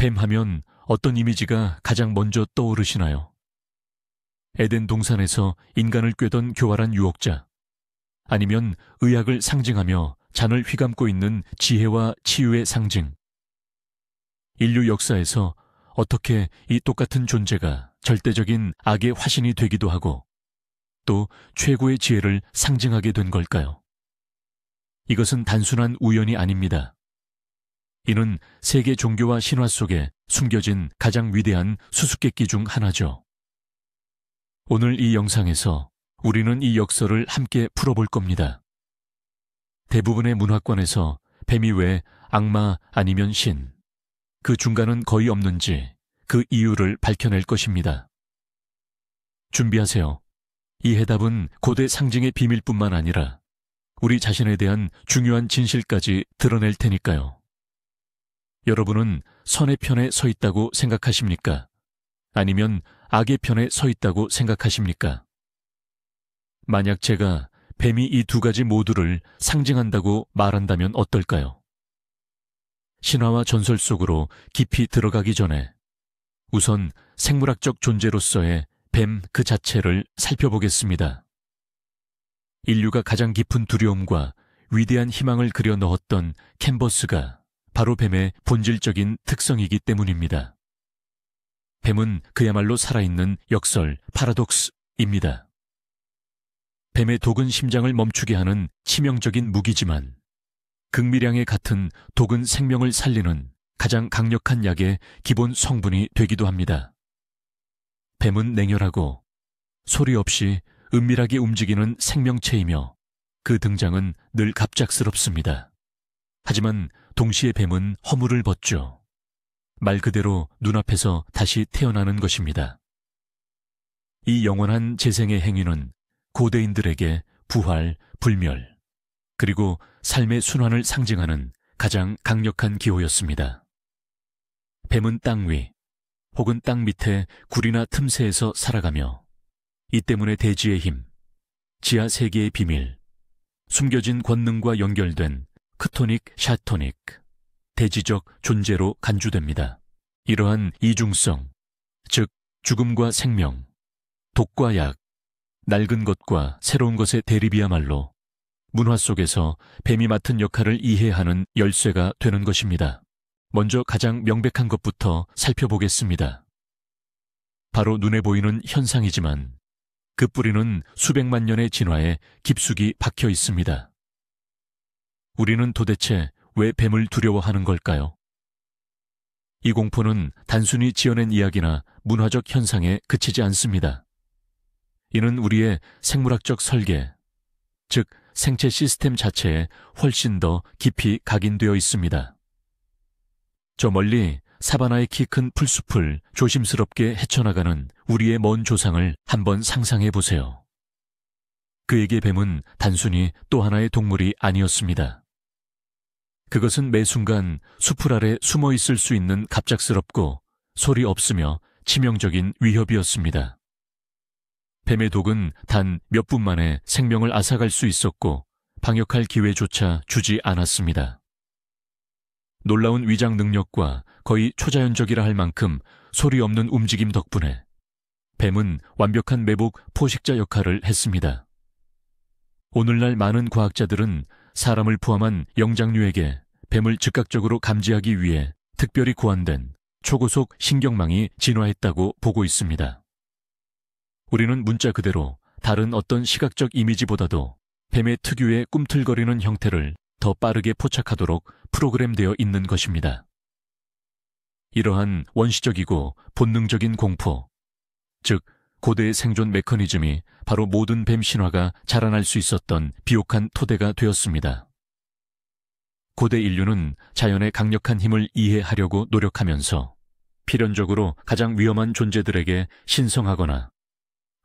뱀 하면 어떤 이미지가 가장 먼저 떠오르시나요? 에덴 동산에서 인간을 꾀던 교활한 유혹자, 아니면 의학을 상징하며 잔을 휘감고 있는 지혜와 치유의 상징. 인류 역사에서 어떻게 이 똑같은 존재가 절대적인 악의 화신이 되기도 하고 또 최고의 지혜를 상징하게 된 걸까요? 이것은 단순한 우연이 아닙니다. 이는 세계 종교와 신화 속에 숨겨진 가장 위대한 수수께끼 중 하나죠. 오늘 이 영상에서 우리는 이 역설을 함께 풀어볼 겁니다. 대부분의 문화권에서 뱀이 왜 악마 아니면 신, 그 중간은 거의 없는지 그 이유를 밝혀낼 것입니다. 준비하세요. 이 해답은 고대 상징의 비밀뿐만 아니라 우리 자신에 대한 중요한 진실까지 드러낼 테니까요. 여러분은 선의 편에 서 있다고 생각하십니까? 아니면 악의 편에 서 있다고 생각하십니까? 만약 제가 뱀이 이 두 가지 모두를 상징한다고 말한다면 어떨까요? 신화와 전설 속으로 깊이 들어가기 전에 우선 생물학적 존재로서의 뱀 그 자체를 살펴보겠습니다. 인류가 가장 깊은 두려움과 위대한 희망을 그려 넣었던 캔버스가 바로 뱀의 본질적인 특성이기 때문입니다. 뱀은 그야말로 살아있는 역설, 파라독스입니다. 뱀의 독은 심장을 멈추게 하는 치명적인 무기지만 극미량에 같은 독은 생명을 살리는 가장 강력한 약의 기본 성분이 되기도 합니다. 뱀은 냉혈하고 소리 없이 은밀하게 움직이는 생명체이며 그 등장은 늘 갑작스럽습니다. 하지만 동시에 뱀은 허물을 벗죠. 말 그대로 눈앞에서 다시 태어나는 것입니다. 이 영원한 재생의 행위는 고대인들에게 부활, 불멸, 그리고 삶의 순환을 상징하는 가장 강력한 기호였습니다. 뱀은 땅 위, 혹은 땅 밑에 굴이나 틈새에서 살아가며 이 때문에 대지의 힘, 지하 세계의 비밀, 숨겨진 권능과 연결된 크토닉, 샤토닉, 대지적 존재로 간주됩니다. 이러한 이중성, 즉 죽음과 생명, 독과 약, 낡은 것과 새로운 것의 대립이야말로 문화 속에서 뱀이 맡은 역할을 이해하는 열쇠가 되는 것입니다. 먼저 가장 명백한 것부터 살펴보겠습니다. 바로 눈에 보이는 현상이지만 그 뿌리는 수백만 년의 진화에 깊숙이 박혀 있습니다. 우리는 도대체 왜 뱀을 두려워하는 걸까요? 이 공포는 단순히 지어낸 이야기나 문화적 현상에 그치지 않습니다. 이는 우리의 생물학적 설계, 즉 생체 시스템 자체에 훨씬 더 깊이 각인되어 있습니다. 저 멀리 사바나의 키 큰 풀숲을 조심스럽게 헤쳐나가는 우리의 먼 조상을 한번 상상해 보세요. 그에게 뱀은 단순히 또 하나의 동물이 아니었습니다. 그것은 매 순간 수풀 아래 숨어 있을 수 있는 갑작스럽고 소리 없으며 치명적인 위협이었습니다. 뱀의 독은 단 몇 분 만에 생명을 앗아갈 수 있었고 방역할 기회조차 주지 않았습니다. 놀라운 위장 능력과 거의 초자연적이라 할 만큼 소리 없는 움직임 덕분에 뱀은 완벽한 매복 포식자 역할을 했습니다. 오늘날 많은 과학자들은 사람을 포함한 영장류에게 뱀을 즉각적으로 감지하기 위해 특별히 고안된 초고속 신경망이 진화했다고 보고 있습니다. 우리는 문자 그대로 다른 어떤 시각적 이미지보다도 뱀의 특유의 꿈틀거리는 형태를 더 빠르게 포착하도록 프로그램되어 있는 것입니다. 이러한 원시적이고 본능적인 공포, 즉 고대의 생존 메커니즘이 바로 모든 뱀 신화가 자라날 수 있었던 비옥한 토대가 되었습니다. 고대 인류는 자연의 강력한 힘을 이해하려고 노력하면서 필연적으로 가장 위험한 존재들에게 신성하거나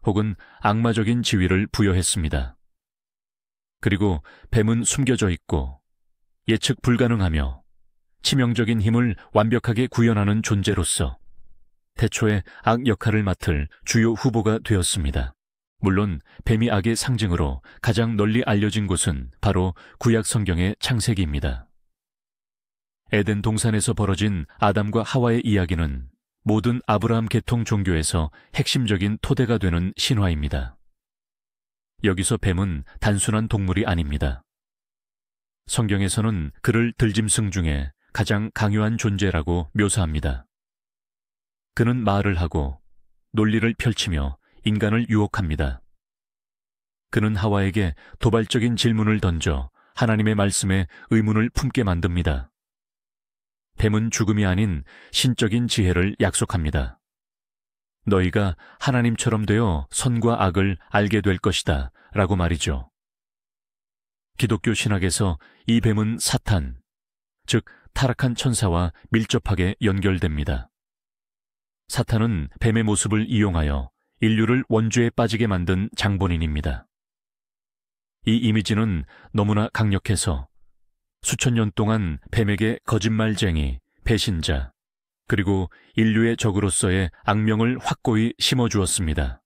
혹은 악마적인 지위를 부여했습니다. 그리고 뱀은 숨겨져 있고 예측 불가능하며 치명적인 힘을 완벽하게 구현하는 존재로서 태초에 악 역할을 맡을 주요 후보가 되었습니다. 물론 뱀이 악의 상징으로 가장 널리 알려진 곳은 바로 구약 성경의 창세기입니다. 에덴 동산에서 벌어진 아담과 하와의 이야기는 모든 아브라함 계통 종교에서 핵심적인 토대가 되는 신화입니다. 여기서 뱀은 단순한 동물이 아닙니다. 성경에서는 그를 들짐승 중에 가장 강요한 존재라고 묘사합니다. 그는 말을 하고 논리를 펼치며 인간을 유혹합니다. 그는 하와에게 도발적인 질문을 던져 하나님의 말씀에 의문을 품게 만듭니다. 뱀은 죽음이 아닌 신적인 지혜를 약속합니다. 너희가 하나님처럼 되어 선과 악을 알게 될 것이다 라고 말이죠. 기독교 신학에서 이 뱀은 사탄, 즉 타락한 천사와 밀접하게 연결됩니다. 사탄은 뱀의 모습을 이용하여 인류를 원죄에 빠지게 만든 장본인입니다. 이 이미지는 너무나 강력해서 수천 년 동안 뱀에게 거짓말쟁이, 배신자, 그리고 인류의 적으로서의 악명을 확고히 심어주었습니다.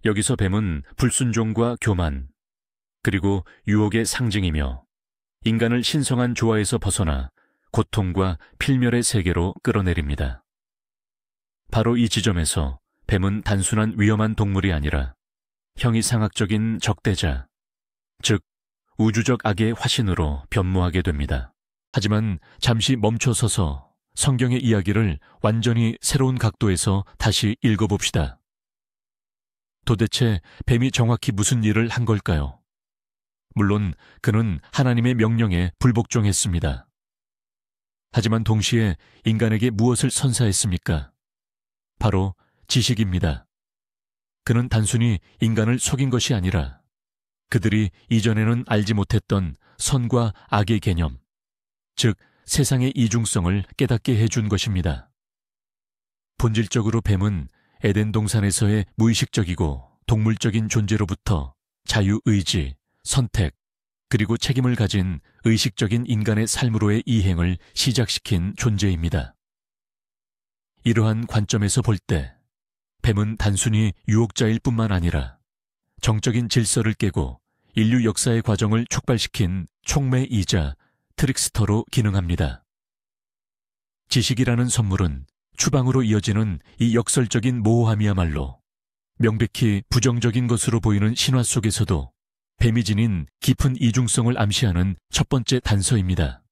여기서 뱀은 불순종과 교만, 그리고 유혹의 상징이며 인간을 신성한 조화에서 벗어나 고통과 필멸의 세계로 끌어내립니다. 바로 이 지점에서 뱀은 단순한 위험한 동물이 아니라 형이상학적인 적대자, 즉 우주적 악의 화신으로 변모하게 됩니다. 하지만 잠시 멈춰서서 성경의 이야기를 완전히 새로운 각도에서 다시 읽어봅시다. 도대체 뱀이 정확히 무슨 일을 한 걸까요? 물론 그는 하나님의 명령에 불복종했습니다. 하지만 동시에 인간에게 무엇을 선사했습니까? 바로 지식입니다. 그는 단순히 인간을 속인 것이 아니라 그들이 이전에는 알지 못했던 선과 악의 개념, 즉 세상의 이중성을 깨닫게 해준 것입니다. 본질적으로 뱀은 에덴 동산에서의 무의식적이고 동물적인 존재로부터 자유의지, 선택, 그리고 책임을 가진 의식적인 인간의 삶으로의 이행을 시작시킨 존재입니다. 이러한 관점에서 볼 때 뱀은 단순히 유혹자일 뿐만 아니라 정적인 질서를 깨고 인류 역사의 과정을 촉발시킨 촉매이자 트릭스터로 기능합니다. 지식이라는 선물은 추방으로 이어지는 이 역설적인 모호함이야말로 명백히 부정적인 것으로 보이는 신화 속에서도 뱀이 지닌 깊은 이중성을 암시하는 첫 번째 단서입니다.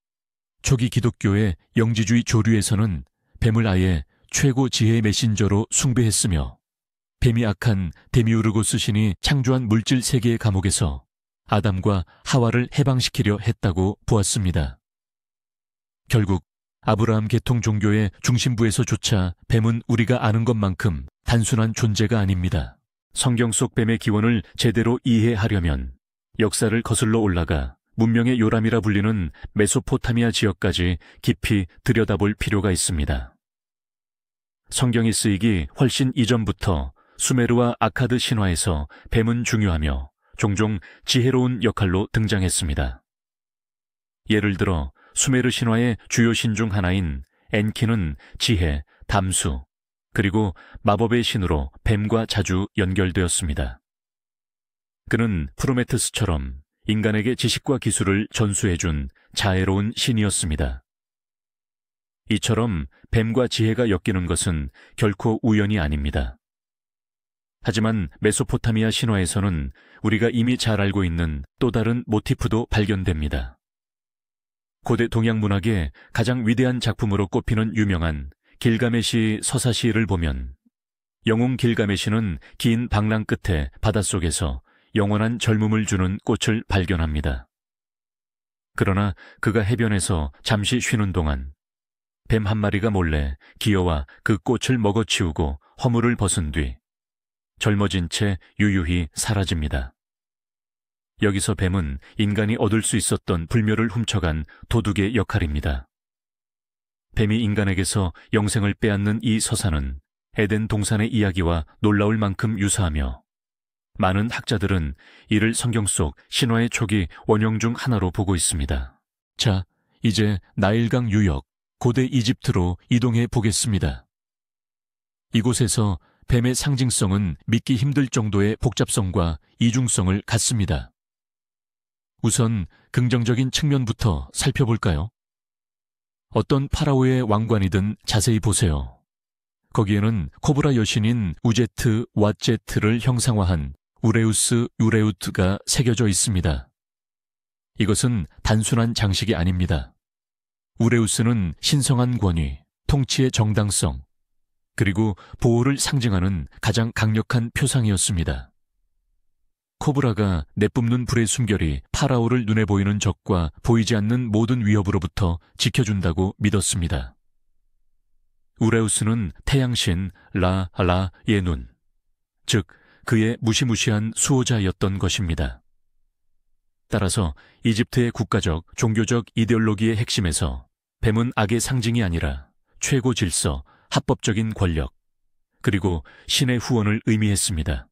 초기 기독교의 영지주의 조류에서는 뱀을 아예 최고 지혜의 메신저로 숭배했으며 뱀이 악한 데미우르고스 신이 창조한 물질 세계의 감옥에서 아담과 하와를 해방시키려 했다고 보았습니다. 결국 아브라함 계통 종교의 중심부에서조차 뱀은 우리가 아는 것만큼 단순한 존재가 아닙니다. 성경 속 뱀의 기원을 제대로 이해하려면 역사를 거슬러 올라가 문명의 요람이라 불리는 메소포타미아 지역까지 깊이 들여다볼 필요가 있습니다. 성경이 쓰이기 훨씬 이전부터 수메르와 아카드 신화에서 뱀은 중요하며 종종 지혜로운 역할로 등장했습니다. 예를 들어 수메르 신화의 주요 신 중 하나인 엔키는 지혜, 담수, 그리고 마법의 신으로 뱀과 자주 연결되었습니다. 그는 프로메테스처럼 인간에게 지식과 기술을 전수해준 자애로운 신이었습니다. 이처럼 뱀과 지혜가 엮이는 것은 결코 우연이 아닙니다. 하지만 메소포타미아 신화에서는 우리가 이미 잘 알고 있는 또 다른 모티프도 발견됩니다. 고대 동양 문학의 가장 위대한 작품으로 꼽히는 유명한 길가메시 서사시를 보면 영웅 길가메시는 긴 방랑 끝에 바닷속에서 영원한 젊음을 주는 꽃을 발견합니다. 그러나 그가 해변에서 잠시 쉬는 동안 뱀 한 마리가 몰래 기어와 그 꽃을 먹어치우고 허물을 벗은 뒤 젊어진 채 유유히 사라집니다. 여기서 뱀은 인간이 얻을 수 있었던 불멸을 훔쳐간 도둑의 역할입니다. 뱀이 인간에게서 영생을 빼앗는 이 서사는 에덴 동산의 이야기와 놀라울 만큼 유사하며 많은 학자들은 이를 성경 속 신화의 초기 원형 중 하나로 보고 있습니다. 자, 이제 나일강 유역, 고대 이집트로 이동해 보겠습니다. 이곳에서 뱀의 상징성은 믿기 힘들 정도의 복잡성과 이중성을 갖습니다. 우선 긍정적인 측면부터 살펴볼까요? 어떤 파라오의 왕관이든 자세히 보세요. 거기에는 코브라 여신인 우제트 왓제트를 형상화한 우레우스 유레우트가 새겨져 있습니다. 이것은 단순한 장식이 아닙니다. 우레우스는 신성한 권위, 통치의 정당성, 그리고 보호를 상징하는 가장 강력한 표상이었습니다. 코브라가 내뿜는 불의 숨결이 파라오를 눈에 보이는 적과 보이지 않는 모든 위협으로부터 지켜준다고 믿었습니다. 우레우스는 태양신 라의 눈, 즉 그의 무시무시한 수호자였던 것입니다. 따라서 이집트의 국가적, 종교적 이데올로기의 핵심에서 뱀은 악의 상징이 아니라 최고 질서, 합법적인 권력, 그리고 신의 후원을 의미했습니다.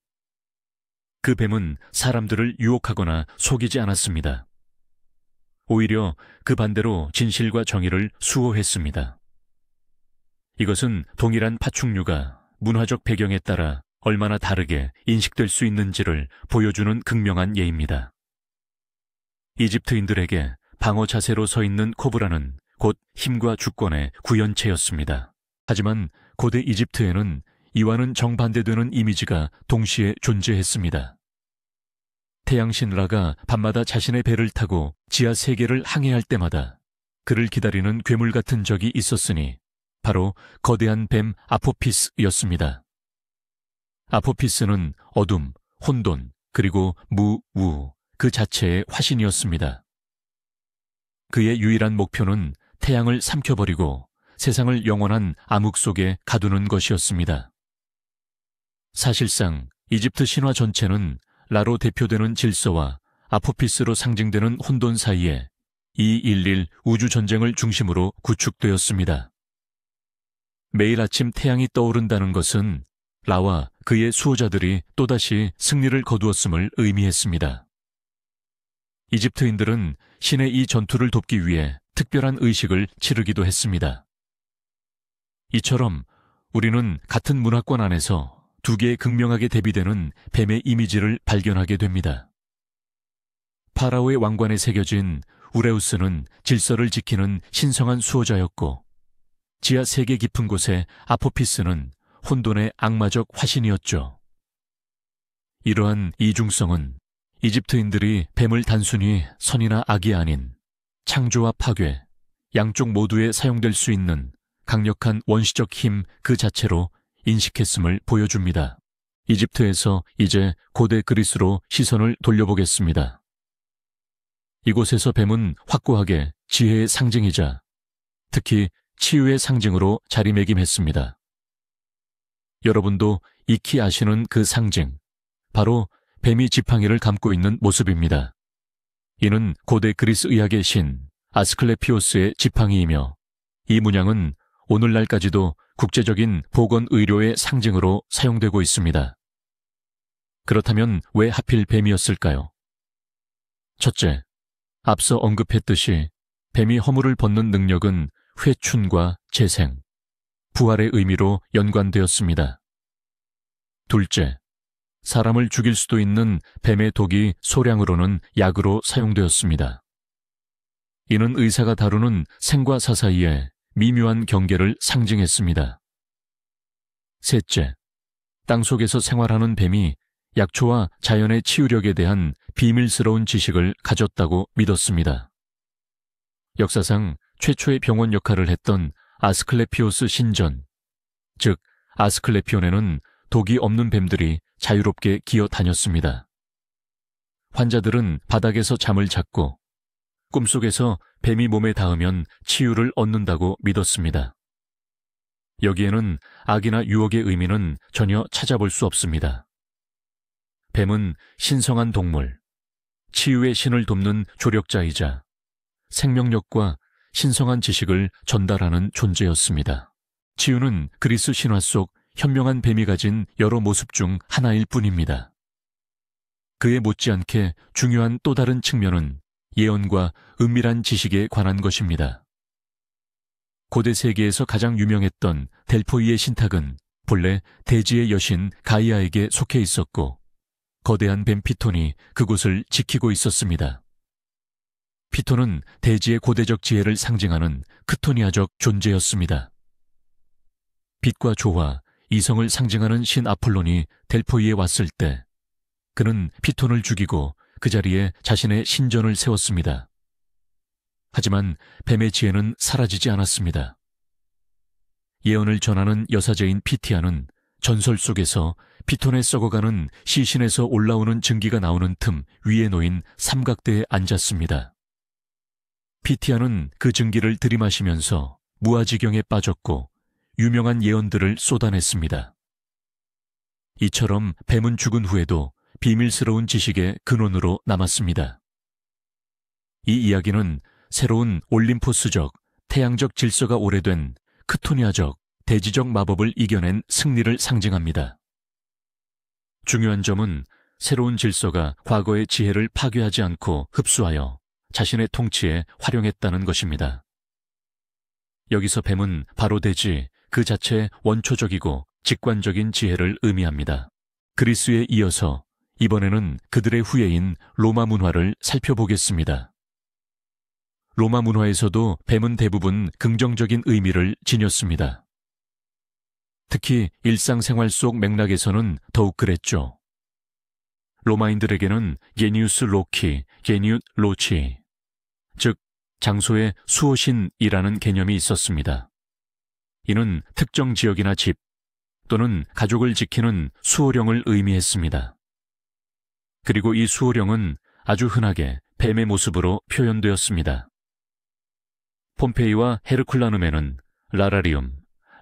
그 뱀은 사람들을 유혹하거나 속이지 않았습니다. 오히려 그 반대로 진실과 정의를 수호했습니다. 이것은 동일한 파충류가 문화적 배경에 따라 얼마나 다르게 인식될 수 있는지를 보여주는 극명한 예입니다. 이집트인들에게 방어 자세로 서 있는 코브라는 곧 힘과 주권의 구현체였습니다. 하지만 고대 이집트에는 이와는 정반대되는 이미지가 동시에 존재했습니다. 태양신 라가 밤마다 자신의 배를 타고 지하 세계를 항해할 때마다 그를 기다리는 괴물 같은 적이 있었으니 바로 거대한 뱀 아포피스였습니다. 아포피스는 어둠, 혼돈, 그리고 무우 그 자체의 화신이었습니다. 그의 유일한 목표는 태양을 삼켜버리고 세상을 영원한 암흑 속에 가두는 것이었습니다. 사실상 이집트 신화 전체는 라로 대표되는 질서와 아포피스로 상징되는 혼돈 사이에 211 우주전쟁을 중심으로 구축되었습니다. 매일 아침 태양이 떠오른다는 것은 라와 그의 수호자들이 또다시 승리를 거두었음을 의미했습니다. 이집트인들은 신의 이 전투를 돕기 위해 특별한 의식을 치르기도 했습니다. 이처럼 우리는 같은 문화권 안에서 두 개의 극명하게 대비되는 뱀의 이미지를 발견하게 됩니다. 파라오의 왕관에 새겨진 우레우스는 질서를 지키는 신성한 수호자였고, 지하 세계 깊은 곳의 아포피스는 혼돈의 악마적 화신이었죠. 이러한 이중성은 이집트인들이 뱀을 단순히 선이나 악이 아닌 창조와 파괴, 양쪽 모두에 사용될 수 있는 강력한 원시적 힘 그 자체로 인식했음을 보여줍니다. 이집트에서 이제 고대 그리스로 시선을 돌려보겠습니다. 이곳에서 뱀은 확고하게 지혜의 상징이자 특히 치유의 상징으로 자리매김했습니다. 여러분도 익히 아시는 그 상징, 바로 뱀이 지팡이를 감고 있는 모습입니다. 이는 고대 그리스 의학의 신 아스클레피오스의 지팡이이며 이 문양은 오늘날까지도 국제적인 보건의료의 상징으로 사용되고 있습니다. 그렇다면 왜 하필 뱀이었을까요? 첫째, 앞서 언급했듯이 뱀이 허물을 벗는 능력은 회춘과 재생, 부활의 의미로 연관되었습니다. 둘째, 사람을 죽일 수도 있는 뱀의 독이 소량으로는 약으로 사용되었습니다. 이는 의사가 다루는 생과 사 사이에 미묘한 경계를 상징했습니다. 셋째, 땅속에서 생활하는 뱀이 약초와 자연의 치유력에 대한 비밀스러운 지식을 가졌다고 믿었습니다. 역사상 최초의 병원 역할을 했던 아스클레피오스 신전, 즉 아스클레피온에는 독이 없는 뱀들이 자유롭게 기어 다녔습니다. 환자들은 바닥에서 잠을 잤고 꿈속에서 뱀이 몸에 닿으면 치유를 얻는다고 믿었습니다. 여기에는 악이나 유혹의 의미는 전혀 찾아볼 수 없습니다. 뱀은 신성한 동물, 치유의 신을 돕는 조력자이자 생명력과 신성한 지식을 전달하는 존재였습니다. 치유는 그리스 신화 속 현명한 뱀이 가진 여러 모습 중 하나일 뿐입니다. 그에 못지않게 중요한 또 다른 측면은 예언과 은밀한 지식에 관한 것입니다. 고대 세계에서 가장 유명했던 델포이의 신탁은 본래 대지의 여신 가이아에게 속해 있었고 거대한 뱀 피톤이 그곳을 지키고 있었습니다. 피톤은 대지의 고대적 지혜를 상징하는 크토니아적 존재였습니다. 빛과 조화, 이성을 상징하는 신 아폴론이 델포이에 왔을 때 그는 피톤을 죽이고 그 자리에 자신의 신전을 세웠습니다. 하지만 뱀의 지혜는 사라지지 않았습니다. 예언을 전하는 여사제인 피티아는 전설 속에서 피톤의 썩어가는 시신에서 올라오는 증기가 나오는 틈 위에 놓인 삼각대에 앉았습니다. 피티아는 그 증기를 들이마시면서 무아지경에 빠졌고 유명한 예언들을 쏟아냈습니다. 이처럼 뱀은 죽은 후에도 비밀스러운 지식의 근원으로 남았습니다. 이 이야기는 새로운 올림포스적, 태양적 질서가 오래된 크토니아적, 대지적 마법을 이겨낸 승리를 상징합니다. 중요한 점은 새로운 질서가 과거의 지혜를 파괴하지 않고 흡수하여 자신의 통치에 활용했다는 것입니다. 여기서 뱀은 바로 대지, 그 자체의 원초적이고 직관적인 지혜를 의미합니다. 그리스에 이어서 이번에는 그들의 후예인 로마 문화를 살펴보겠습니다. 로마 문화에서도 뱀은 대부분 긍정적인 의미를 지녔습니다. 특히 일상생활 속 맥락에서는 더욱 그랬죠. 로마인들에게는 게니우스 로키, 게니웃 로치, 즉 장소의 수호신이라는 개념이 있었습니다. 이는 특정 지역이나 집 또는 가족을 지키는 수호령을 의미했습니다. 그리고 이 수호령은 아주 흔하게 뱀의 모습으로 표현되었습니다. 폼페이와 헤르쿨라눔에는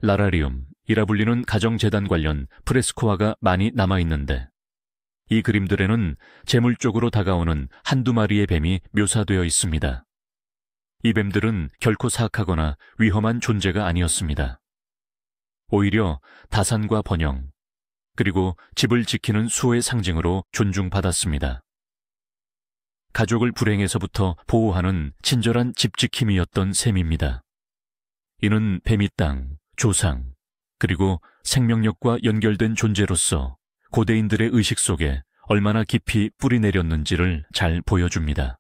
라라리움이라 불리는 가정재단 관련 프레스코화가 많이 남아있는데 이 그림들에는 재물 쪽으로 다가오는 한두 마리의 뱀이 묘사되어 있습니다. 이 뱀들은 결코 사악하거나 위험한 존재가 아니었습니다. 오히려 다산과 번영, 그리고 집을 지키는 수호의 상징으로 존중받았습니다. 가족을 불행에서부터 보호하는 친절한 집지킴이였던 셈입니다. 이는 뱀이 땅, 조상, 그리고 생명력과 연결된 존재로서 고대인들의 의식 속에 얼마나 깊이 뿌리 내렸는지를 잘 보여줍니다.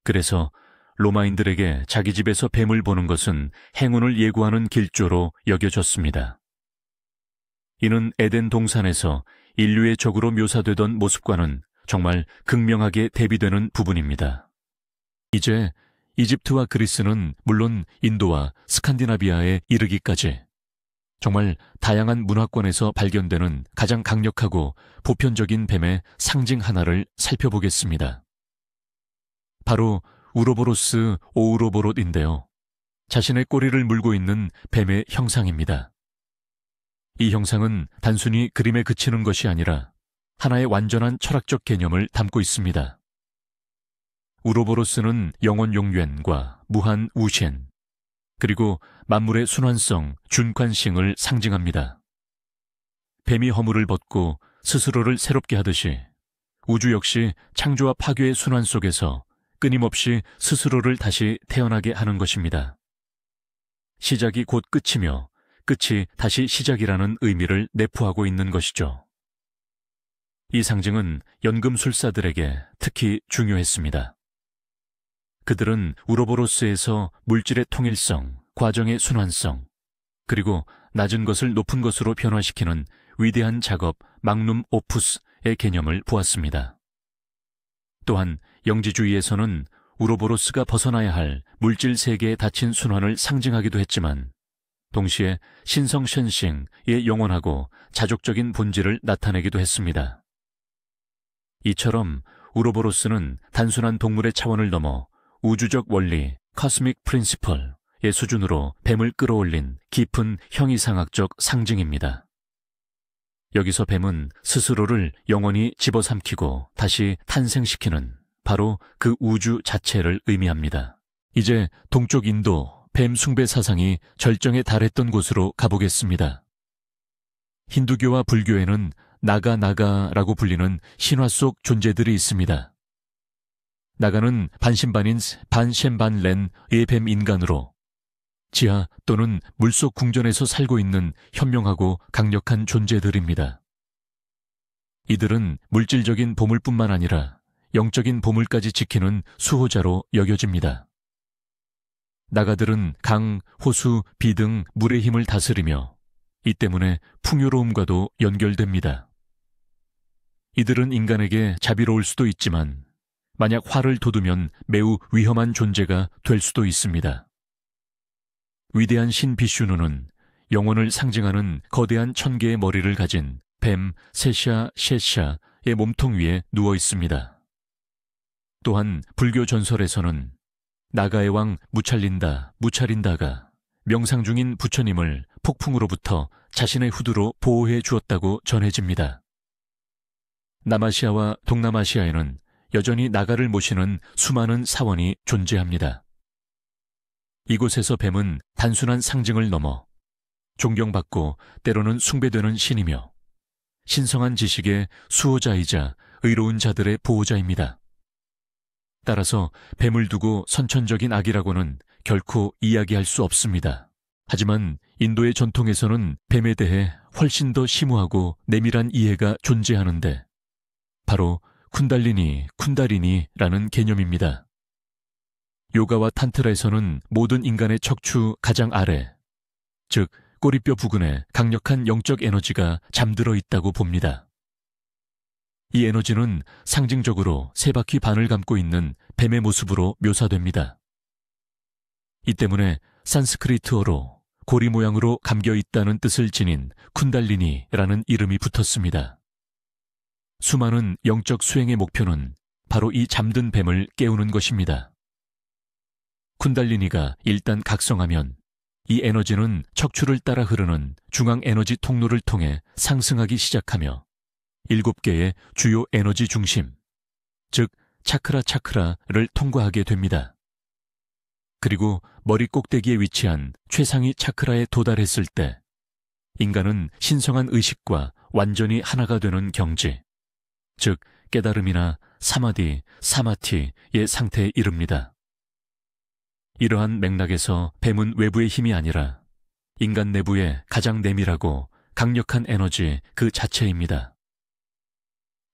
그래서 로마인들에게 자기 집에서 뱀을 보는 것은 행운을 예고하는 길조로 여겨졌습니다. 이는 에덴 동산에서 인류의 적으로 묘사되던 모습과는 정말 극명하게 대비되는 부분입니다. 이제 이집트와 그리스는 물론 인도와 스칸디나비아에 이르기까지 정말 다양한 문화권에서 발견되는 가장 강력하고 보편적인 뱀의 상징 하나를 살펴보겠습니다. 바로 우로보로스 오우로보롯인데요. 자신의 꼬리를 물고 있는 뱀의 형상입니다. 이 형상은 단순히 그림에 그치는 것이 아니라 하나의 완전한 철학적 개념을 담고 있습니다. 우로보로스는 영원 용변과 무한 우셴, 그리고 만물의 순환성, 준관싱을 상징합니다. 뱀이 허물을 벗고 스스로를 새롭게 하듯이 우주 역시 창조와 파괴의 순환 속에서 끊임없이 스스로를 다시 태어나게 하는 것입니다. 시작이 곧 끝이며 끝이 다시 시작이라는 의미를 내포하고 있는 것이죠. 이 상징은 연금술사들에게 특히 중요했습니다. 그들은 우로보로스에서 물질의 통일성, 과정의 순환성, 그리고 낮은 것을 높은 것으로 변화시키는 위대한 작업, 막눔 오푸스의 개념을 보았습니다. 또한 영지주의에서는 우로보로스가 벗어나야 할 물질 세계의 닫힌 순환을 상징하기도 했지만 동시에 신성 쉔싱의 영원하고 자족적인 본질을 나타내기도 했습니다. 이처럼 우로보로스는 단순한 동물의 차원을 넘어 우주적 원리, 코스믹 프린시플의 수준으로 뱀을 끌어올린 깊은 형이상학적 상징입니다. 여기서 뱀은 스스로를 영원히 집어삼키고 다시 탄생시키는 바로 그 우주 자체를 의미합니다. 이제 동쪽 인도 뱀 숭배 사상이 절정에 달했던 곳으로 가보겠습니다. 힌두교와 불교에는 나가라고 불리는 신화 속 존재들이 있습니다. 나가는 반신반인 반셴반렌의 뱀 인간으로 지하 또는 물속 궁전에서 살고 있는 현명하고 강력한 존재들입니다. 이들은 물질적인 보물뿐만 아니라 영적인 보물까지 지키는 수호자로 여겨집니다. 나가들은 강, 호수, 비 등 물의 힘을 다스리며 이 때문에 풍요로움과도 연결됩니다. 이들은 인간에게 자비로울 수도 있지만 만약 화를 돋우면 매우 위험한 존재가 될 수도 있습니다. 위대한 신 비슈누는 영혼을 상징하는 거대한 1000개의 머리를 가진 뱀 세샤 셰샤의 몸통 위에 누워 있습니다. 또한 불교 전설에서는 나가의 왕 무찰린다가 명상 중인 부처님을 폭풍으로부터 자신의 후드로 보호해 주었다고 전해집니다. 남아시아와 동남아시아에는 여전히 나가를 모시는 수많은 사원이 존재합니다. 이곳에서 뱀은 단순한 상징을 넘어 존경받고 때로는 숭배되는 신이며 신성한 지식의 수호자이자 의로운 자들의 보호자입니다. 따라서 뱀을 두고 선천적인 악이라고는 결코 이야기할 수 없습니다. 하지만 인도의 전통에서는 뱀에 대해 훨씬 더 심오하고 내밀한 이해가 존재하는데 바로 쿤달리니라는 개념입니다. 요가와 탄트라에서는 모든 인간의 척추 가장 아래, 즉 꼬리뼈 부근에 강력한 영적 에너지가 잠들어 있다고 봅니다. 이 에너지는 상징적으로 3바퀴 반을 감고 있는 뱀의 모습으로 묘사됩니다. 이 때문에 산스크리트어로 고리 모양으로 감겨 있다는 뜻을 지닌 쿤달리니라는 이름이 붙었습니다. 수많은 영적 수행의 목표는 바로 이 잠든 뱀을 깨우는 것입니다. 쿤달리니가 일단 각성하면 이 에너지는 척추를 따라 흐르는 중앙 에너지 통로를 통해 상승하기 시작하며 7개의 주요 에너지 중심, 즉 차크라를 통과하게 됩니다. 그리고 머리 꼭대기에 위치한 최상위 차크라에 도달했을 때 인간은 신성한 의식과 완전히 하나가 되는 경지, 즉 깨달음이나 사마티의 상태에 이릅니다. 이러한 맥락에서 뱀은 외부의 힘이 아니라 인간 내부의 가장 내밀하고 강력한 에너지 그 자체입니다.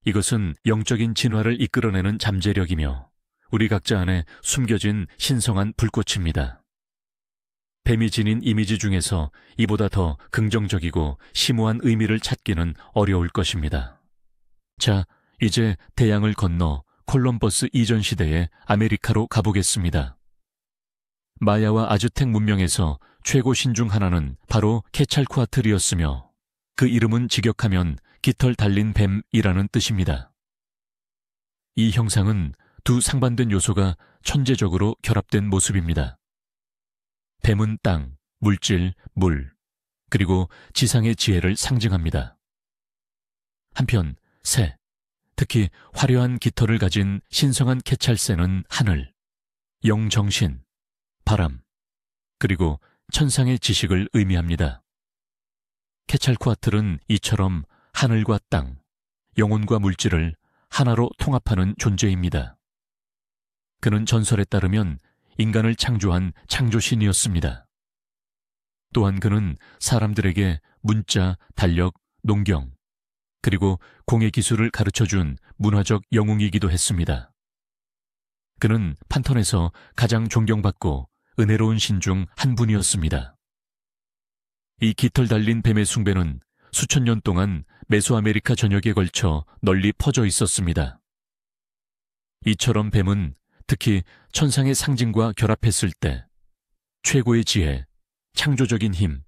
이것은 영적인 진화를 이끌어내는 잠재력이며 우리 각자 안에 숨겨진 신성한 불꽃입니다. 뱀이 지닌 이미지 중에서 이보다 더 긍정적이고 심오한 의미를 찾기는 어려울 것입니다. 자, 이제 대양을 건너 콜럼버스 이전 시대의 아메리카로 가보겠습니다. 마야와 아즈텍 문명에서 최고 신 중 하나는 바로 케찰쿠아틀이었으며 그 이름은 직역하면 깃털 달린 뱀이라는 뜻입니다. 이 형상은 두 상반된 요소가 천재적으로 결합된 모습입니다. 뱀은 땅, 물질, 물, 그리고 지상의 지혜를 상징합니다. 한편 새, 특히 화려한 깃털을 가진 신성한 케찰새는 하늘, 영정신, 바람, 그리고 천상의 지식을 의미합니다. 케찰쿠아틀은 이처럼 하늘과 땅, 영혼과 물질을 하나로 통합하는 존재입니다. 그는 전설에 따르면 인간을 창조한 창조신이었습니다. 또한 그는 사람들에게 문자, 달력, 농경, 그리고 공예 기술을 가르쳐준 문화적 영웅이기도 했습니다. 그는 판턴에서 가장 존경받고 은혜로운 신 중 한 분이었습니다. 이 깃털 달린 뱀의 숭배는 수천 년 동안 메소아메리카 전역에 걸쳐 널리 퍼져 있었습니다. 이처럼 뱀은 특히 천상의 상징과 결합했을 때 최고의 지혜, 창조적인 힘,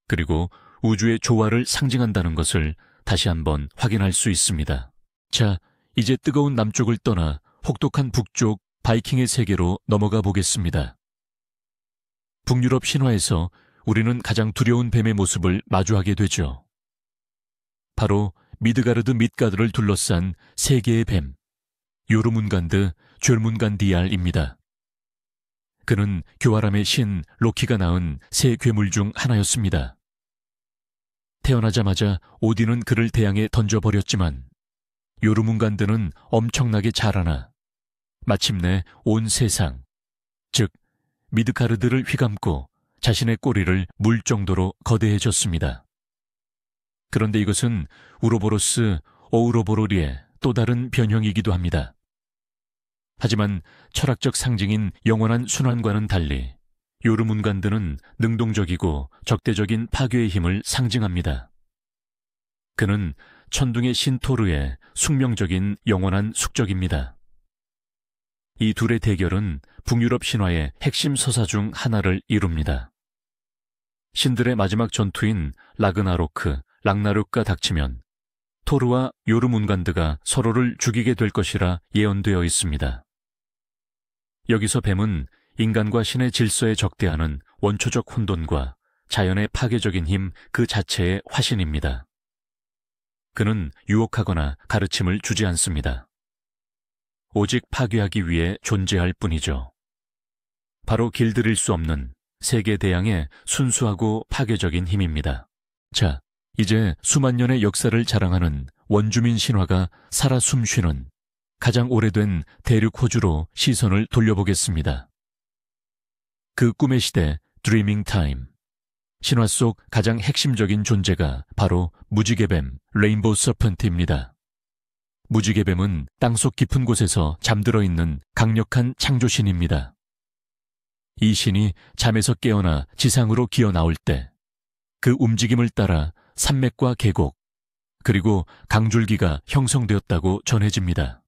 그리고 우주의 조화를 상징한다는 것을 다시 한번 확인할 수 있습니다. 자, 이제 뜨거운 남쪽을 떠나 혹독한 북쪽 바이킹의 세계로 넘어가 보겠습니다. 북유럽 신화에서 우리는 가장 두려운 뱀의 모습을 마주하게 되죠. 바로 미드가르드 mid가드를 둘러싼 세 개의 뱀, 요르문간드, 졸문간디알입니다. 그는 교활함의 신 로키가 낳은 세 괴물 중 하나였습니다. 태어나자마자 오딘은 그를 대양에 던져버렸지만 요르문간드는 엄청나게 자라나 마침내 온 세상, 즉 미드가르드를 휘감고 자신의 꼬리를 물 정도로 거대해졌습니다. 그런데 이것은 우로보로스 오우로보로리의 또 다른 변형이기도 합니다. 하지만 철학적 상징인 영원한 순환과는 달리 요르문간드는 능동적이고 적대적인 파괴의 힘을 상징합니다. 그는 천둥의 신 토르의 숙명적인 영원한 숙적입니다. 이 둘의 대결은 북유럽 신화의 핵심 서사 중 하나를 이룹니다. 신들의 마지막 전투인 라그나로크, 락나룩과 닥치면 토르와 요르문간드가 서로를 죽이게 될 것이라 예언되어 있습니다. 여기서 뱀은 인간과 신의 질서에 적대하는 원초적 혼돈과 자연의 파괴적인 힘 그 자체의 화신입니다. 그는 유혹하거나 가르침을 주지 않습니다. 오직 파괴하기 위해 존재할 뿐이죠. 바로 길들일 수 없는 세계 대양의 순수하고 파괴적인 힘입니다. 자, 이제 수만 년의 역사를 자랑하는 원주민 신화가 살아 숨쉬는 가장 오래된 대륙 호주로 시선을 돌려보겠습니다. 그 꿈의 시대, 드리밍 타임. 신화 속 가장 핵심적인 존재가 바로 무지개뱀, 레인보우 서펀트입니다. 무지개뱀은 땅속 깊은 곳에서 잠들어 있는 강력한 창조신입니다. 이 신이 잠에서 깨어나 지상으로 기어 나올 때 그 움직임을 따라 산맥과 계곡, 그리고 강줄기가 형성되었다고 전해집니다.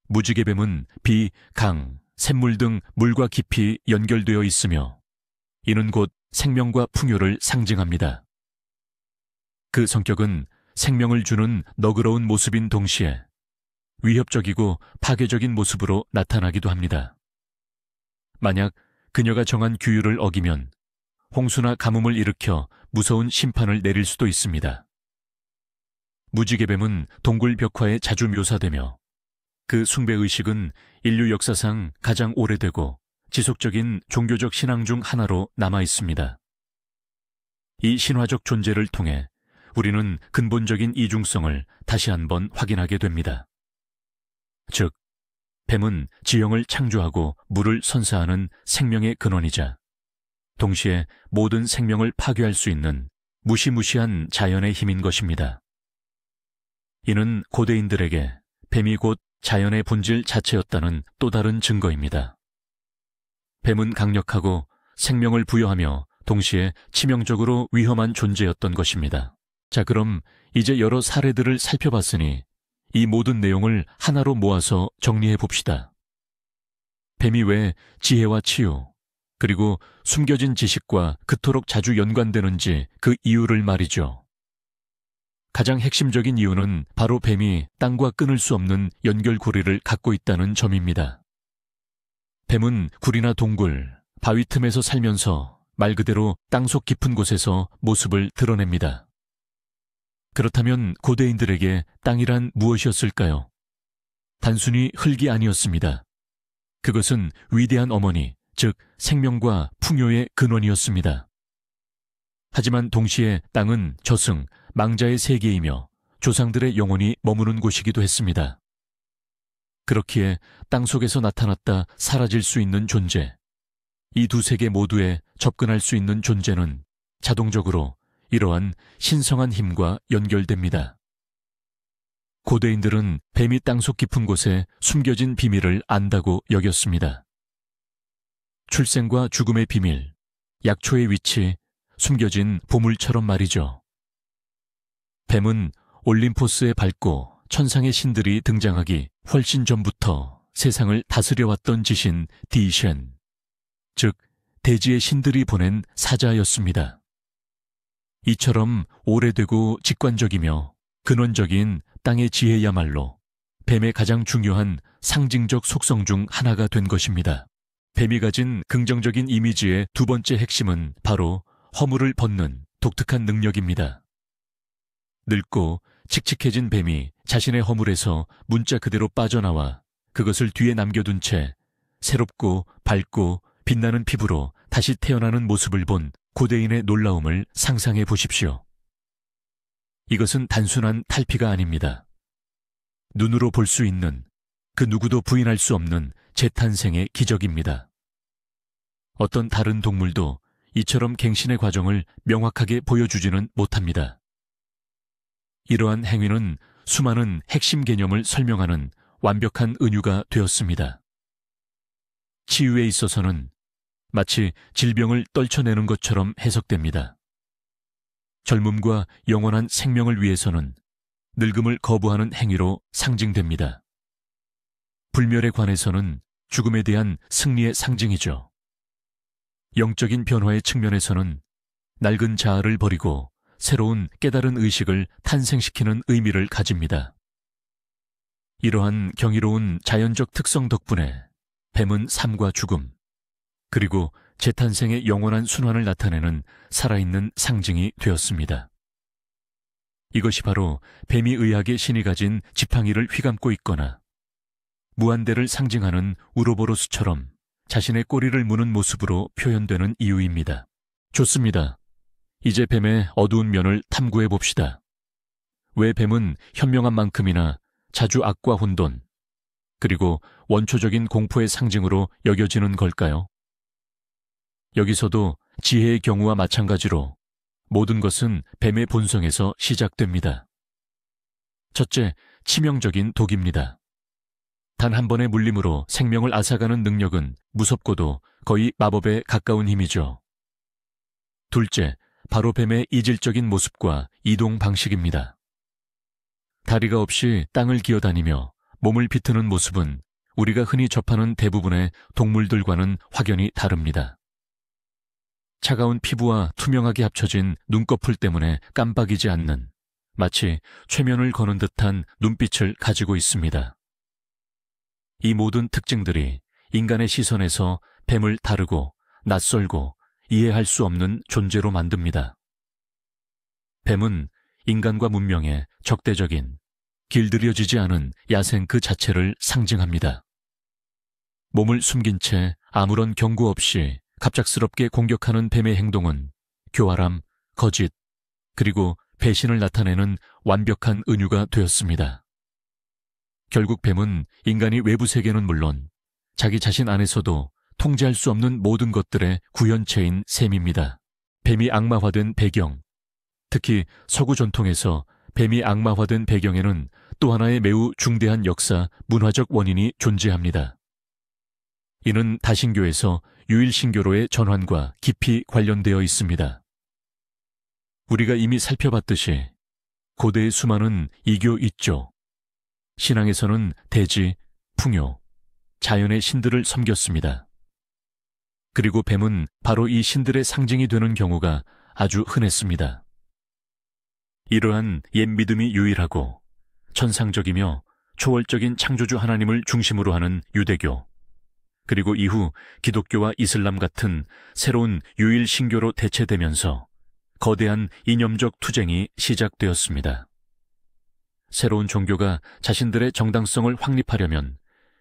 무지개뱀은 비, 강, 샘물 등 물과 깊이 연결되어 있으며 이는 곧 생명과 풍요를 상징합니다. 그 성격은 생명을 주는 너그러운 모습인 동시에 위협적이고 파괴적인 모습으로 나타나기도 합니다. 만약 그녀가 정한 규율을 어기면 홍수나 가뭄을 일으켜 무서운 심판을 내릴 수도 있습니다. 무지개뱀은 동굴 벽화에 자주 묘사되며 그 숭배의식은 인류 역사상 가장 오래되고 지속적인 종교적 신앙 중 하나로 남아 있습니다. 이 신화적 존재를 통해 우리는 근본적인 이중성을 다시 한번 확인하게 됩니다. 즉, 뱀은 지형을 창조하고 물을 선사하는 생명의 근원이자 동시에 모든 생명을 파괴할 수 있는 무시무시한 자연의 힘인 것입니다. 이는 고대인들에게 뱀이 곧 자연의 본질 자체였다는 또 다른 증거입니다. 뱀은 강력하고 생명을 부여하며 동시에 치명적으로 위험한 존재였던 것입니다. 자, 그럼 이제 여러 사례들을 살펴봤으니 이 모든 내용을 하나로 모아서 정리해 봅시다. 뱀이 왜 지혜와 치유, 그리고 숨겨진 지식과 그토록 자주 연관되는지 그 이유를 말이죠. 가장 핵심적인 이유는 바로 뱀이 땅과 끊을 수 없는 연결고리를 갖고 있다는 점입니다. 뱀은 굴이나 동굴, 바위 틈에서 살면서 말 그대로 땅속 깊은 곳에서 모습을 드러냅니다. 그렇다면 고대인들에게 땅이란 무엇이었을까요? 단순히 흙이 아니었습니다. 그것은 위대한 어머니, 즉 생명과 풍요의 근원이었습니다. 하지만 동시에 땅은 저승, 망자의 세계이며 조상들의 영혼이 머무는 곳이기도 했습니다. 그렇기에 땅속에서 나타났다 사라질 수 있는 존재, 이 두 세계 모두에 접근할 수 있는 존재는 자동적으로 이러한 신성한 힘과 연결됩니다. 고대인들은 뱀이 땅속 깊은 곳에 숨겨진 비밀을 안다고 여겼습니다. 출생과 죽음의 비밀, 약초의 위치, 숨겨진 보물처럼 말이죠. 뱀은 올림포스에 밟고 천상의 신들이 등장하기 훨씬 전부터 세상을 다스려왔던 지신 디셴, 즉 대지의 신들이 보낸 사자였습니다. 이처럼 오래되고 직관적이며 근원적인 땅의 지혜야말로 뱀의 가장 중요한 상징적 속성 중 하나가 된 것입니다. 뱀이 가진 긍정적인 이미지의 두 번째 핵심은 바로 허물을 벗는 독특한 능력입니다. 늙고 칙칙해진 뱀이 자신의 허물에서 문자 그대로 빠져나와 그것을 뒤에 남겨둔 채 새롭고 밝고 빛나는 피부로 다시 태어나는 모습을 본 고대인의 놀라움을 상상해 보십시오. 이것은 단순한 탈피가 아닙니다. 눈으로 볼 수 있는, 그 누구도 부인할 수 없는 재탄생의 기적입니다. 어떤 다른 동물도 이처럼 갱신의 과정을 명확하게 보여주지는 못합니다. 이러한 행위는 수많은 핵심 개념을 설명하는 완벽한 은유가 되었습니다. 치유에 있어서는 마치 질병을 떨쳐내는 것처럼 해석됩니다. 젊음과 영원한 생명을 위해서는 늙음을 거부하는 행위로 상징됩니다. 불멸에 관해서는 죽음에 대한 승리의 상징이죠. 영적인 변화의 측면에서는 낡은 자아를 버리고 새로운 깨달은 의식을 탄생시키는 의미를 가집니다. 이러한 경이로운 자연적 특성 덕분에 뱀은 삶과 죽음, 그리고 재탄생의 영원한 순환을 나타내는 살아있는 상징이 되었습니다. 이것이 바로 뱀이 의학의 신이 가진 지팡이를 휘감고 있거나 무한대를 상징하는 우로보로스처럼 자신의 꼬리를 무는 모습으로 표현되는 이유입니다. 좋습니다. 이제 뱀의 어두운 면을 탐구해 봅시다. 왜 뱀은 현명한 만큼이나 자주 악과 혼돈, 그리고 원초적인 공포의 상징으로 여겨지는 걸까요? 여기서도 지혜의 경우와 마찬가지로 모든 것은 뱀의 본성에서 시작됩니다. 첫째, 치명적인 독입니다. 단 한 번의 물림으로 생명을 앗아가는 능력은 무섭고도 거의 마법에 가까운 힘이죠. 둘째, 바로 뱀의 이질적인 모습과 이동 방식입니다. 다리가 없이 땅을 기어다니며 몸을 비트는 모습은 우리가 흔히 접하는 대부분의 동물들과는 확연히 다릅니다. 차가운 피부와 투명하게 합쳐진 눈꺼풀 때문에 깜빡이지 않는 마치 최면을 거는 듯한 눈빛을 가지고 있습니다. 이 모든 특징들이 인간의 시선에서 뱀을 다르고 낯설고 이해할 수 없는 존재로 만듭니다. 뱀은 인간과 문명의 적대적인, 길들여지지 않은 야생 그 자체를 상징합니다. 몸을 숨긴 채 아무런 경고 없이 갑작스럽게 공격하는 뱀의 행동은 교활함, 거짓, 그리고 배신을 나타내는 완벽한 은유가 되었습니다. 결국 뱀은 인간이 외부 세계는 물론 자기 자신 안에서도 통제할 수 없는 모든 것들의 구현체인 셈입니다. 뱀이 악마화된 배경, 특히 서구 전통에서 뱀이 악마화된 배경에는 또 하나의 매우 중대한 역사, 문화적 원인이 존재합니다. 이는 다신교에서 유일신교로의 전환과 깊이 관련되어 있습니다. 우리가 이미 살펴봤듯이 고대의 수많은 이교 이조, 신앙에서는 대지, 풍요, 자연의 신들을 섬겼습니다. 그리고 뱀은 바로 이 신들의 상징이 되는 경우가 아주 흔했습니다. 이러한 옛 믿음이 유일하고 천상적이며 초월적인 창조주 하나님을 중심으로 하는 유대교, 그리고 이후 기독교와 이슬람 같은 새로운 유일 신교로 대체되면서 거대한 이념적 투쟁이 시작되었습니다. 새로운 종교가 자신들의 정당성을 확립하려면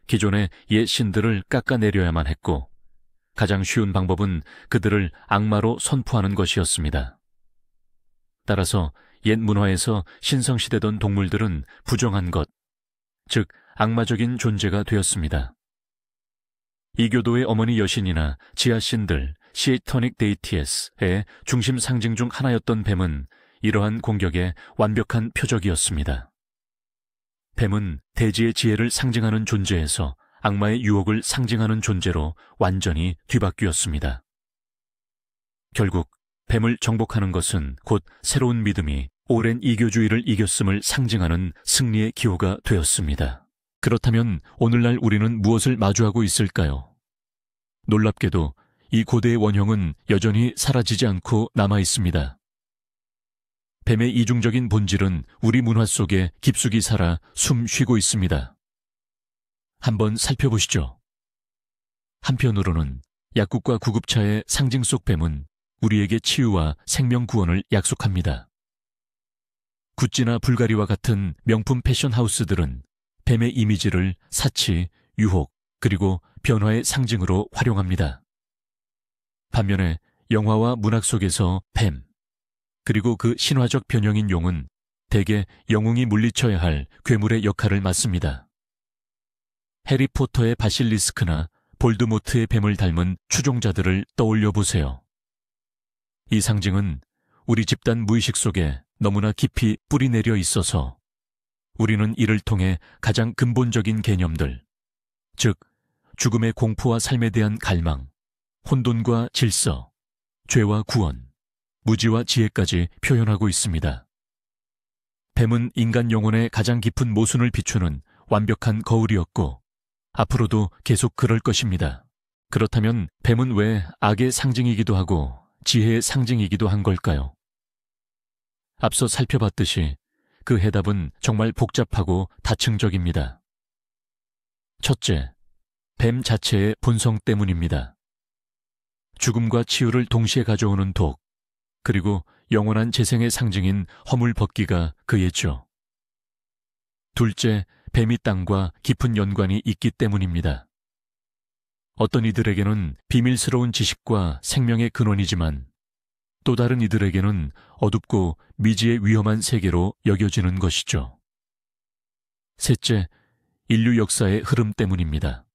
기존의 옛 신들을 깎아내려야만 했고, 가장 쉬운 방법은 그들을 악마로 선포하는 것이었습니다. 따라서 옛 문화에서 신성시되던 동물들은 부정한 것, 즉 악마적인 존재가 되었습니다. 이교도의 어머니 여신이나 지하신들, 시에터닉 데이티에스의 중심 상징 중 하나였던 뱀은 이러한 공격의 완벽한 표적이었습니다. 뱀은 대지의 지혜를 상징하는 존재에서 악마의 유혹을 상징하는 존재로 완전히 뒤바뀌었습니다. 결국 뱀을 정복하는 것은 곧 새로운 믿음이 오랜 이교주의를 이겼음을 상징하는 승리의 기호가 되었습니다. 그렇다면 오늘날 우리는 무엇을 마주하고 있을까요? 놀랍게도 이 고대의 원형은 여전히 사라지지 않고 남아 있습니다. 뱀의 이중적인 본질은 우리 문화 속에 깊숙이 살아 숨 쉬고 있습니다. 한번 살펴보시죠. 한편으로는 약국과 구급차의 상징 속 뱀은 우리에게 치유와 생명 구원을 약속합니다. 구찌나 불가리와 같은 명품 패션 하우스들은 뱀의 이미지를 사치, 유혹, 그리고 변화의 상징으로 활용합니다. 반면에 영화와 문학 속에서 뱀, 그리고 그 신화적 변형인 용은 대개 영웅이 물리쳐야 할 괴물의 역할을 맡습니다. 해리포터의 바실리스크나 볼드모트의 뱀을 닮은 추종자들을 떠올려 보세요. 이 상징은 우리 집단 무의식 속에 너무나 깊이 뿌리내려 있어서 우리는 이를 통해 가장 근본적인 개념들, 즉 죽음의 공포와 삶에 대한 갈망, 혼돈과 질서, 죄와 구원, 무지와 지혜까지 표현하고 있습니다. 뱀은 인간 영혼의 가장 깊은 모순을 비추는 완벽한 거울이었고 앞으로도 계속 그럴 것입니다. 그렇다면 뱀은 왜 악의 상징이기도 하고 지혜의 상징이기도 한 걸까요? 앞서 살펴봤듯이 그 해답은 정말 복잡하고 다층적입니다. 첫째, 뱀 자체의 본성 때문입니다. 죽음과 치유를 동시에 가져오는 독, 그리고 영원한 재생의 상징인 허물벗기가 그였죠. 둘째, 뱀이 땅과 깊은 연관이 있기 때문입니다. 어떤 이들에게는 비밀스러운 지식과 생명의 근원이지만 또 다른 이들에게는 어둡고 미지의 위험한 세계로 여겨지는 것이죠. 셋째, 인류 역사의 흐름 때문입니다.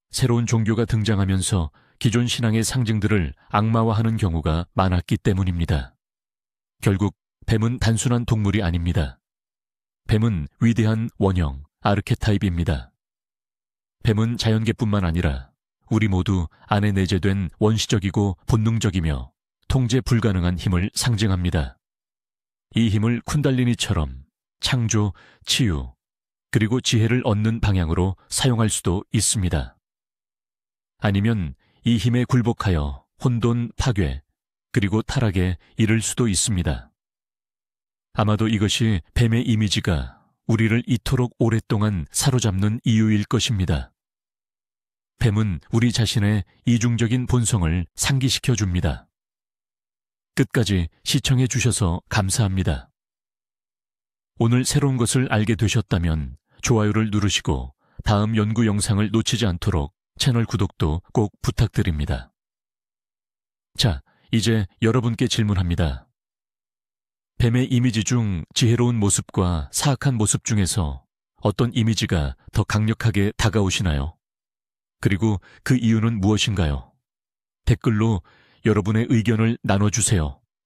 새로운 종교가 등장하면서 기존 신앙의 상징들을 악마화하는 경우가 많았기 때문입니다. 결국 뱀은 단순한 동물이 아닙니다. 뱀은 위대한 원형, 아르케타입입니다. 뱀은 자연계뿐만 아니라 우리 모두 안에 내재된 원시적이고 본능적이며 통제 불가능한 힘을 상징합니다. 이 힘을 쿤달리니처럼 창조, 치유, 그리고 지혜를 얻는 방향으로 사용할 수도 있습니다. 아니면 이 힘에 굴복하여 혼돈, 파괴, 그리고 타락에 이를 수도 있습니다. 아마도 이것이 뱀의 이미지가 우리를 이토록 오랫동안 사로잡는 이유일 것입니다. 뱀은 우리 자신의 이중적인 본성을 상기시켜 줍니다. 끝까지 시청해 주셔서 감사합니다. 오늘 새로운 것을 알게 되셨다면 좋아요를 누르시고 다음 연구 영상을 놓치지 않도록 채널 구독도 꼭 부탁드립니다. 자, 이제 여러분께 질문합니다. 뱀의 이미지 중 지혜로운 모습과 사악한 모습 중에서 어떤 이미지가 더 강력하게 다가오시나요? 그리고 그 이유는 무엇인가요? 댓글로 여러분의 의견을 나눠주세요.